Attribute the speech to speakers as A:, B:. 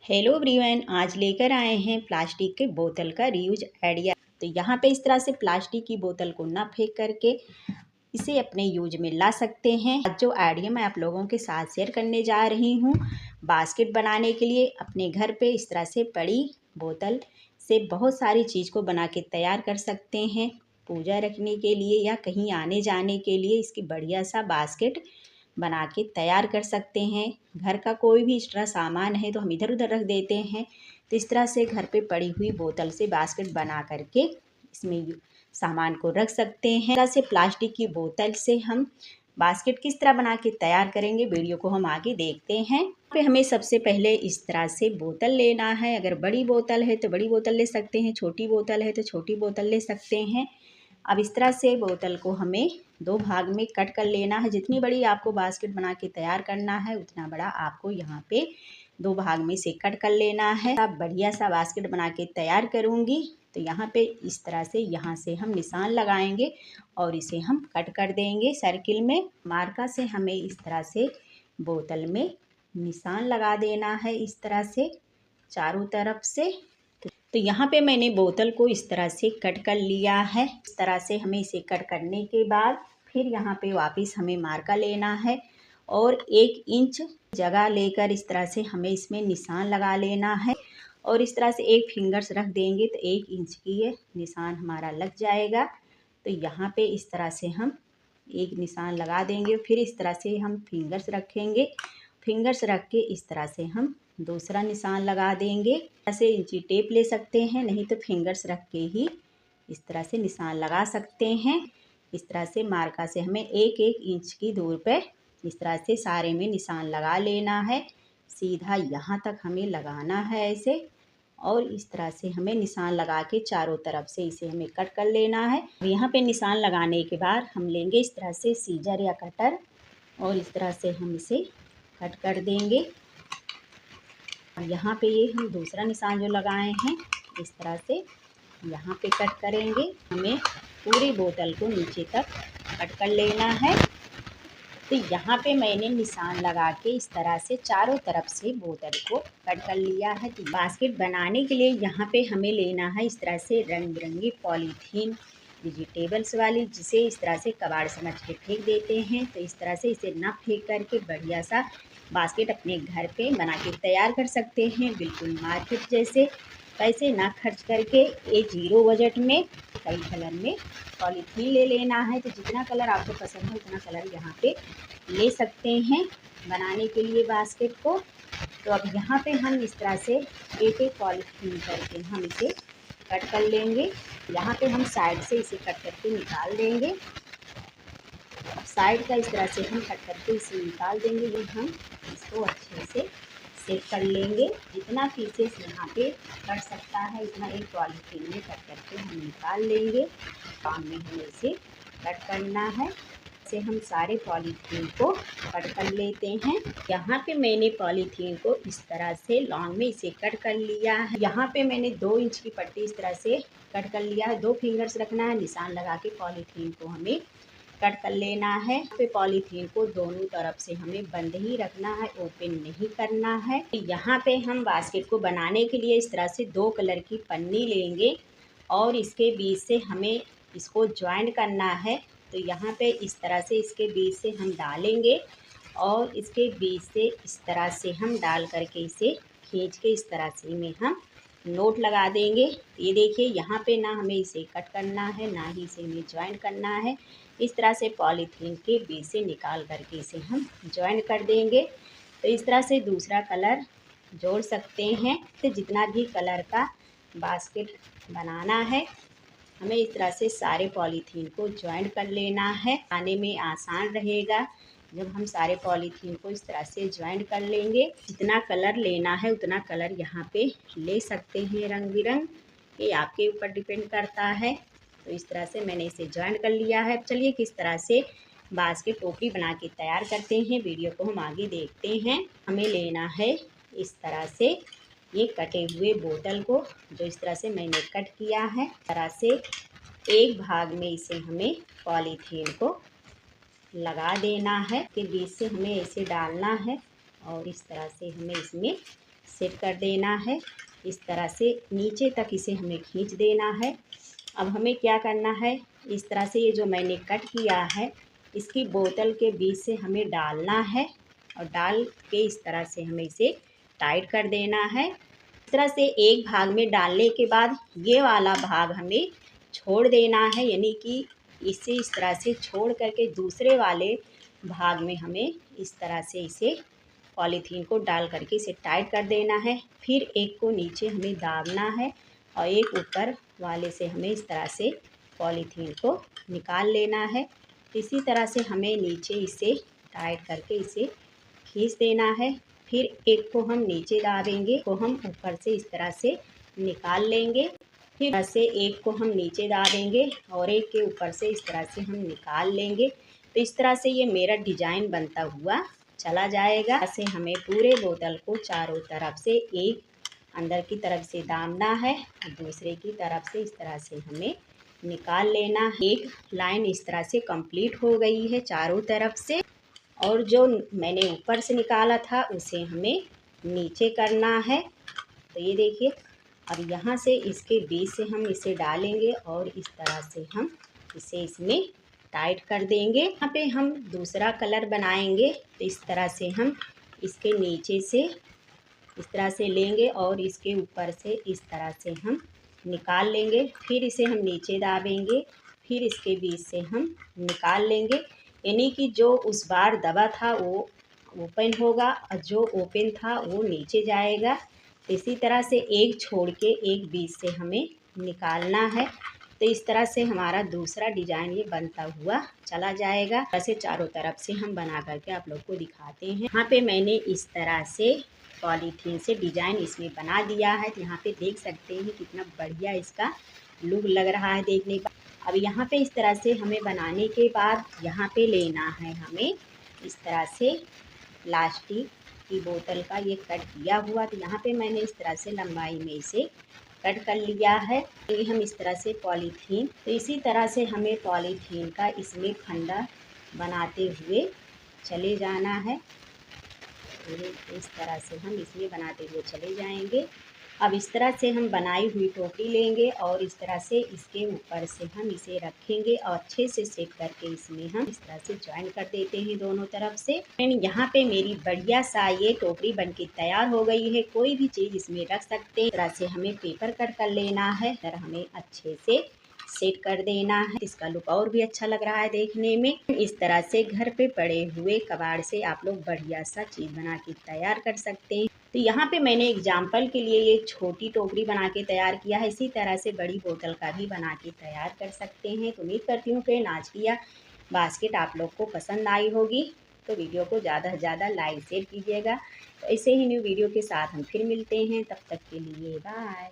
A: Hello everyone, आज लेकर आए हैं प्लास्टिक के बोतल का रीयूज आइडिया। तो यहाँ पे इस तरह से प्लास्टिक की बोतल को ना फेंक करके इसे अपने यूज में ला सकते हैं। आज जो आइडिया मैं आप लोगों के साथ शेयर करने जा रही हूँ, बास्केट बनाने के लिए अपने घर पे इस तरह से पड़ी बोतल से बहुत सारी चीज़ को बना के तैयार कर सकते हैं। पूजा रखने के लिए या कहीं आने जाने के लिए इसकी बढ़िया सा बास्केट बना के तैयार कर सकते हैं। घर का कोई भी एक्स्ट्रा सामान है तो हम इधर उधर रख देते हैं, तो इस तरह से घर पे पड़ी हुई बोतल से बास्केट बना करके इसमें सामान को रख सकते हैं। इस तरह से प्लास्टिक की बोतल से हम बास्केट किस तरह बना के तैयार करेंगे, वीडियो को हम आगे देखते हैं। पे हमें सबसे पहले इस तरह से बोतल लेना है। अगर बड़ी बोतल है तो बड़ी बोतल ले सकते हैं, छोटी बोतल है तो छोटी बोतल ले सकते हैं। अब इस तरह से बोतल को हमें दो भाग में कट कर लेना है। जितनी बड़ी आपको बास्केट बना के तैयार करना है उतना बड़ा आपको यहाँ पे दो भाग में से कट कर लेना है। अब बढ़िया सा बास्केट बना के तैयार करूँगी तो यहाँ पे इस तरह से यहाँ से हम निशान लगाएंगे और इसे हम कट कर देंगे सर्किल में। मार्का से हमें इस तरह से बोतल में निशान लगा देना है, इस तरह से चारों तरफ से। तो यहाँ पे मैंने बोतल को इस तरह से कट कर लिया है। इस तरह से हमें इसे कट करने के बाद फिर यहाँ पे वापस हमें मार्का लेना है और 1 इंच जगह लेकर इस तरह से हमें इसमें निशान लगा लेना है और इस तरह से एक फिंगर्स रख देंगे तो 1 इंच की ये निशान हमारा लग जाएगा। तो यहाँ पे इस तरह से हम एक निशान लगा देंगे, फिर इस तरह से हम फिंगर्स रखेंगे। फिंगर्स रख के इस तरह से हम दूसरा निशान लगा देंगे। ऐसे इंची टेप ले सकते हैं, नहीं तो फिंगर्स रख के ही इस तरह से निशान लगा सकते हैं। इस तरह से मार्का से हमें 1-1 इंच की दूर पे इस तरह से सारे में निशान लगा लेना है। सीधा यहाँ तक हमें लगाना है ऐसे, और इस तरह से हमें निशान लगा के चारों तरफ से इसे हमें कट कर लेना है। यहाँ पे निशान लगाने के बाद हम लेंगे इस तरह से सीजर या कटर और इस तरह से हम इसे कट कर देंगे। और यहाँ पे ये हम दूसरा निशान जो लगाए हैं इस तरह से यहाँ पे कट करेंगे। हमें पूरी बोतल को नीचे तक कट कर लेना है। तो यहाँ पे मैंने निशान लगा के इस तरह से चारों तरफ से बोतल को कट कर लिया है। तो बास्केट बनाने के लिए यहाँ पे हमें लेना है इस तरह से रंग बिरंगी पॉलीथीन वेजिटेबल्स वाली, जिसे इस तरह से कबाड़ समझ के फेंक देते हैं। तो इस तरह से इसे ना फेंक करके बढ़िया सा बास्केट अपने घर पे बना के तैयार कर सकते हैं, बिल्कुल मार्केट जैसे। पैसे ना खर्च करके ये 0 बजट में कई कलर में पॉलीथीन ले लेना है। तो जितना कलर आपको पसंद है उतना कलर यहाँ पे ले सकते हैं बनाने के लिए बास्केट को। तो अब यहाँ पे हम इस तरह से एक-एक पॉलीथीन करके हम इसे कट कर लेंगे। यहाँ पे हम साइड से इसे कट करके निकाल देंगे। साइड का इस तरह से हम कट करके इसे निकाल देंगे। ये हम इसको अच्छे से सेट कर लेंगे। जितना पीसेस यहाँ पे कट सकता है इतना एक पॉलीथीन में कट करके हम निकाल लेंगे। काम में हमें इसे कट करना है। से हम सारे पॉलीथीन को कट कर लेते हैं। यहाँ पे मैंने पॉलीथीन को इस तरह से लॉन्ग में इसे कट कर लिया है। यहाँ पे मैंने 2 इंच की पट्टी इस तरह से कट कर लिया है। 2 फिंगर्स रखना है, निशान लगा के पॉलीथीन को हमें कट कर लेना है। पे पॉलीथीन को दोनों तरफ से हमें बंद ही रखना है, ओपन नहीं करना है। यहाँ पे हम बास्केट को बनाने के लिए इस तरह से 2 कलर की पन्नी लेंगे और इसके बीच से हमें इसको ज्वाइंट करना है। तो यहाँ पे इस तरह से इसके बीच से हम डालेंगे और इसके बीच से इस तरह से हम डाल करके इसे खींच के इस तरह से में हम नोट लगा देंगे। ये देखिए यहाँ पे ना हमें इसे कट करना है ना ही इसे हमें ज्वाइंट करना है। इस तरह से पॉलीथीन के बीच से निकाल करके इसे हम ज्वाइंट कर देंगे। तो इस तरह से दूसरा कलर जोड़ सकते हैं। तो जितना भी कलर का बास्केट बनाना है हमें इस तरह से सारे पॉलीथीन को ज्वाइंट कर लेना है। आने में आसान रहेगा जब हम सारे पॉलीथीन को इस तरह से ज्वाइंट कर लेंगे। जितना कलर लेना है उतना कलर यहाँ पे ले सकते हैं रंग बिरंग, ये आपके ऊपर डिपेंड करता है। तो इस तरह से मैंने इसे ज्वाइंट कर लिया है। चलिए किस तरह से बास्केट टोकरी बना के तैयार करते हैं, वीडियो को हम आगे देखते हैं। हमें लेना है इस तरह से ये कटे हुए बोतल को, जो इस तरह से मैंने कट किया है। इस तरह से एक भाग में इसे हमें पॉलीथीन को लगा देना है। के बीच से हमें ऐसे डालना है और इस तरह से हमें इसमें सेट कर देना है। इस तरह से नीचे तक इसे हमें खींच देना है। अब हमें क्या करना है, इस तरह से ये जो मैंने कट किया है इसकी बोतल के बीच से हमें डालना है और डाल के इस तरह से हमें इसे टाइट कर देना है। इस तरह से एक भाग में डालने के बाद ये वाला भाग हमें छोड़ देना है, यानी कि इसे इस तरह से छोड़ करके दूसरे वाले भाग में हमें इस तरह से इसे पॉलीथीन को डाल करके इसे टाइट कर देना है। फिर एक को नीचे हमें दाबना है और एक ऊपर वाले से हमें इस तरह से पॉलीथीन को निकाल लेना है। इसी तरह से हमें नीचे इसे टाइट करके इसे खींच देना है। फिर एक को हम नीचे दाबेंगे, को हम ऊपर से इस तरह से निकाल लेंगे। फिर ऐसे एक को हम नीचे दाबेंगे और एक के ऊपर से इस तरह से हम निकाल लेंगे। तो इस तरह से ये मेरा डिजाइन बनता हुआ चला जाएगा। ऐसे हमें पूरे बोतल को चारों तरफ से एक अंदर की तरफ से दाबना है और दूसरे की तरफ से इस तरह से हमें निकाल लेना। एक लाइन इस तरह से कंप्लीट हो गई है चारों तरफ से, और जो मैंने ऊपर से निकाला था उसे हमें नीचे करना है। तो ये देखिए, अब यहाँ से इसके बीच से हम इसे डालेंगे और इस तरह से हम इसे इसमें टाइट कर देंगे। यहाँ पे हम दूसरा कलर बनाएंगे, तो इस तरह से हम इसके नीचे से इस तरह से लेंगे और इसके ऊपर से इस तरह से हम निकाल लेंगे। फिर इसे हम नीचे दाबेंगे, फिर इसके बीच से हम निकाल लेंगे, यानी कि जो उस बार दबा था वो ओपन होगा और जो ओपन था वो नीचे जाएगा। इसी तरह से एक छोड़ के एक बीच से हमें निकालना है। तो इस तरह से हमारा दूसरा डिजाइन ये बनता हुआ चला जाएगा। ऐसे चारों तरफ से हम बना करके आप लोग को दिखाते हैं। यहाँ पे मैंने इस तरह से पॉलीथीन से डिजाइन इसमें बना दिया है। तो यहाँ पे देख सकते हैं कितना बढ़िया इसका लुक लग रहा है देखने का। अब यहाँ पे इस तरह से हमें बनाने के बाद यहाँ पे लेना है हमें इस तरह से प्लास्टिक की बोतल का ये कट किया हुआ। तो यहाँ पे मैंने इस तरह से लंबाई में इसे कट कर लिया है। ये हम इस तरह से पॉलीथीन, तो इसी तरह से हमें पॉलीथीन का इसमें फंदा बनाते हुए चले जाना है। इस तरह से हम इसमें बनाते हुए चले जाएंगे। अब इस तरह से हम बनाई हुई टोकरी लेंगे और इस तरह से इसके ऊपर से हम इसे रखेंगे और अच्छे से सेट करके इसमें हम इस तरह से ज्वाइन कर देते हैं दोनों तरफ से। यहाँ पे मेरी बढ़िया सा ये टोकरी बनके तैयार हो गई है। कोई भी चीज़ इसमें रख सकते हैं। इस तरह से हमें पेपर कट कर लेना है, फिर हमें अच्छे से सेट कर देना है। इसका लुक और भी अच्छा लग रहा है देखने में। इस तरह से घर पे पड़े हुए कबाड़ से आप लोग बढ़िया सा चीज़ बना के तैयार कर सकते हैं। तो यहाँ पे मैंने एग्जाम्पल के लिए ये छोटी टोकरी बना के तैयार किया है। इसी तरह से बड़ी बोतल का भी बना के तैयार कर सकते हैं। तो उम्मीद करती हूँ फ्रेंड आज की यह बास्केट आप लोग को पसंद आई होगी। तो वीडियो को ज़्यादा से ज़्यादा लाइक शेयर कीजिएगा। तो ऐसे ही न्यू वीडियो के साथ हम फिर मिलते हैं। तब तक के लिए बाय।